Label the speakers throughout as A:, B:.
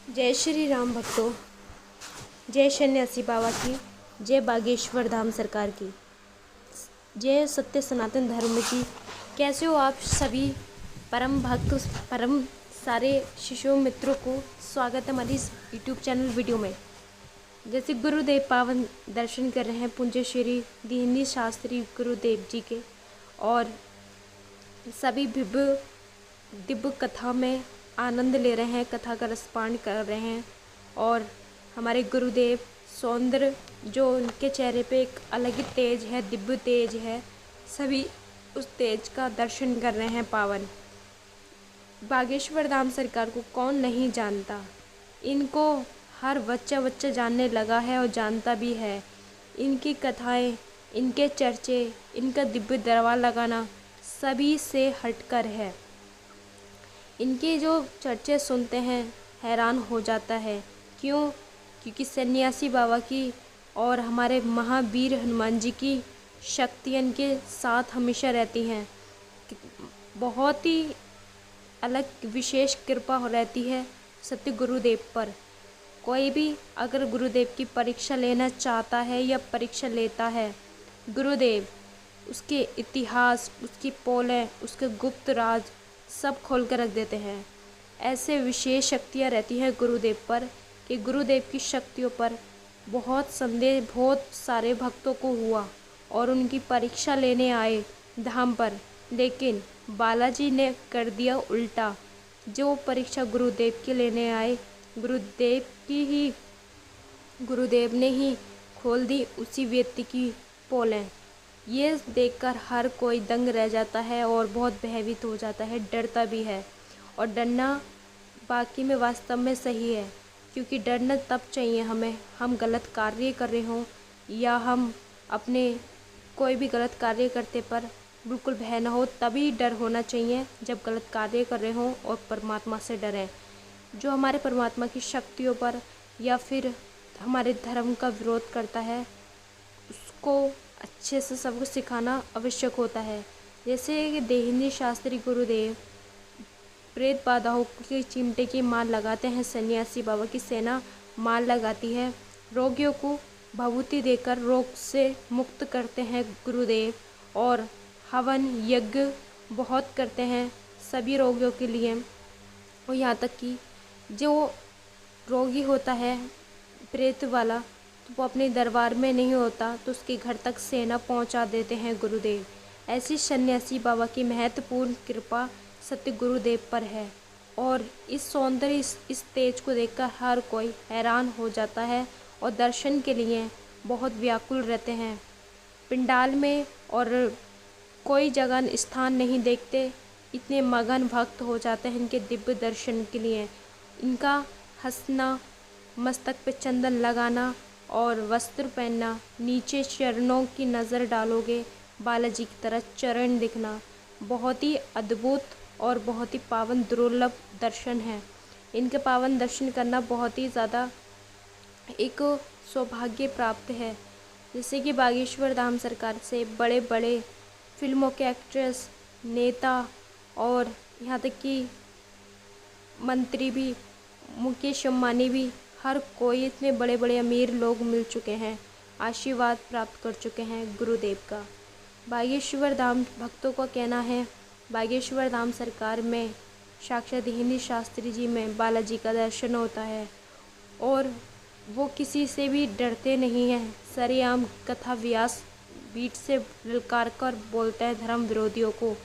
A: जय श्री राम भक्तों, जय सन्यासी बाबा की, जय बागेश्वर धाम सरकार की, जय सत्य सनातन धर्म की। कैसे हो आप सभी परम भक्त, परम सारे शिशु मित्रों को स्वागत है हमारी इस यूट्यूब चैनल वीडियो में। जैसे गुरुदेव पावन दर्शन कर रहे हैं पूज्य श्री दीनदयाल शास्त्री गुरुदेव जी के, और सभी दिव्य कथा में आनंद ले रहे हैं, कथा का रसपान कर रहे हैं। और हमारे गुरुदेव सौंदर्य जो उनके चेहरे पे एक अलग ही तेज है, दिव्य तेज है, सभी उस तेज का दर्शन कर रहे हैं पावन। बागेश्वर धाम सरकार को कौन नहीं जानता, इनको हर बच्चा बच्चा जानने लगा है और जानता भी है। इनकी कथाएं, इनके चर्चे, इनका दिव्य दरबार लगाना सभी से हटकर है। इनके जो चर्चे सुनते हैं हैरान हो जाता है। क्यों? क्योंकि सन्यासी बाबा की और हमारे महावीर हनुमान जी की शक्ति इनके साथ हमेशा रहती हैं। बहुत ही अलग विशेष कृपा रहती है सत्य गुरुदेव पर। कोई भी अगर गुरुदेव की परीक्षा लेना चाहता है या परीक्षा लेता है, गुरुदेव उसके इतिहास, उसकी पोलें, उसके गुप्त राज सब खोल कर रख देते हैं। ऐसे विशेष शक्तियाँ रहती हैं गुरुदेव पर कि गुरुदेव की शक्तियों पर बहुत संदेह बहुत सारे भक्तों को हुआ और उनकी परीक्षा लेने आए धाम पर, लेकिन बालाजी ने कर दिया उल्टा। जो परीक्षा गुरुदेव के लेने आए, गुरुदेव ने ही खोल दी उसी व्यक्ति की पोलें। ये देखकर हर कोई दंग रह जाता है और बहुत भयभीत हो जाता है, डरता भी है। और डरना बाकी में वास्तव में सही है, क्योंकि डरना तब चाहिए हमें, हम गलत कार्य कर रहे हों या हम अपने कोई भी गलत कार्य करते पर बिल्कुल भय ना हो, तभी डर होना चाहिए जब गलत कार्य कर रहे हों और परमात्मा से डरें। जो हमारे परमात्मा की शक्तियों पर या फिर हमारे धर्म का विरोध करता है, उसको अच्छे से सबको सिखाना आवश्यक होता है। जैसे कि दीनदयाल शास्त्री गुरुदेव प्रेत बाधाओं के चिमटे की मार लगाते हैं, सन्यासी बाबा की सेना मार लगाती है, रोगियों को भभूति देकर रोग से मुक्त करते हैं गुरुदेव, और हवन यज्ञ बहुत करते हैं सभी रोगियों के लिए। और यहाँ तक कि जो रोगी होता है प्रेत वाला, तो वो अपने दरबार में नहीं होता तो उसके घर तक सेना पहुंचा देते हैं गुरुदेव। ऐसी सन्यासी बाबा की महत्वपूर्ण कृपा सत्य गुरुदेव पर है, और इस सौंदर्य, इस तेज को देखकर हर कोई हैरान हो जाता है और दर्शन के लिए बहुत व्याकुल रहते हैं। पंडाल में और कोई जगह स्थान नहीं देखते, इतने मगन भक्त हो जाते हैं इनके दिव्य दर्शन के लिए। इनका हंसना, मस्तक पे चंदन लगाना और वस्त्र पहनना, नीचे चरणों की नज़र डालोगे बालाजी की तरह चरण दिखना, बहुत ही अद्भुत और बहुत ही पावन दुर्लभ दर्शन है। इनके पावन दर्शन करना बहुत ही ज़्यादा एक सौभाग्य प्राप्त है। जैसे कि बागेश्वर धाम सरकार से बड़े बड़े फिल्मों के एक्ट्रेस, नेता और यहाँ तक कि मंत्री भी, मुकेश अंबानी भी, हर कोई, इतने बड़े बड़े अमीर लोग मिल चुके हैं, आशीर्वाद प्राप्त कर चुके हैं गुरुदेव का। बागेश्वर धाम भक्तों का कहना है, बागेश्वर धाम सरकार में साक्षात दीनदयाल शास्त्री जी में बालाजी का दर्शन होता है, और वो किसी से भी डरते नहीं हैं। सरेआम कथा व्यास बीट से ललकार कर बोलते हैं धर्म विरोधियों को,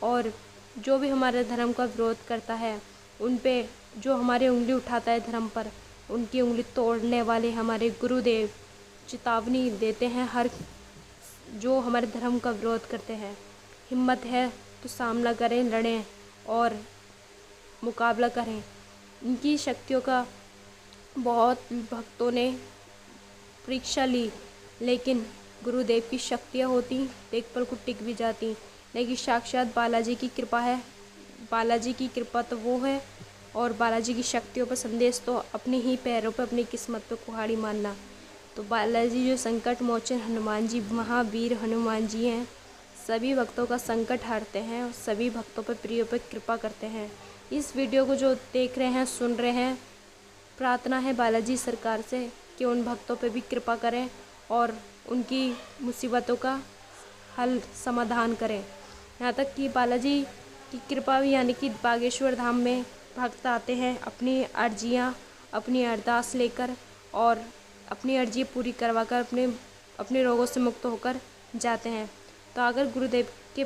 A: और जो भी हमारे धर्म का विरोध करता है उन पे, जो हमारे उंगली उठाता है धर्म पर, उनकी उंगली तोड़ने वाले हमारे गुरुदेव चेतावनी देते हैं हर जो हमारे धर्म का विरोध करते हैं। हिम्मत है तो सामना करें, लड़ें और मुकाबला करें। इनकी शक्तियों का बहुत भक्तों ने परीक्षा ली, लेकिन गुरुदेव की शक्तियाँ होती तो एक पल को टिक भी जाती, लेकिन साक्षात बालाजी की कृपा है। बालाजी की कृपा तो वो है, और बालाजी की शक्तियों पर संदेश तो अपने ही पैरों पर, अपनी किस्मत पर कुल्हाड़ी मारना। तो बालाजी जो संकट मोचन हनुमान जी, महावीर हनुमान जी हैं, सभी भक्तों का संकट हारते हैं और सभी भक्तों पर, प्रियों पर कृपा करते हैं। इस वीडियो को जो देख रहे हैं, सुन रहे हैं, प्रार्थना है बालाजी सरकार से कि उन भक्तों पे भी कृपा करें और उनकी मुसीबतों का हल समाधान करें। यहाँ तक कि बालाजी की कृपा भी, यानी कि बागेश्वर धाम में भक्त आते हैं अपनी अर्जियाँ, अपनी अरदास लेकर और अपनी अर्जी पूरी करवा कर अपने रोगों से मुक्त होकर जाते हैं। तो अगर गुरुदेव के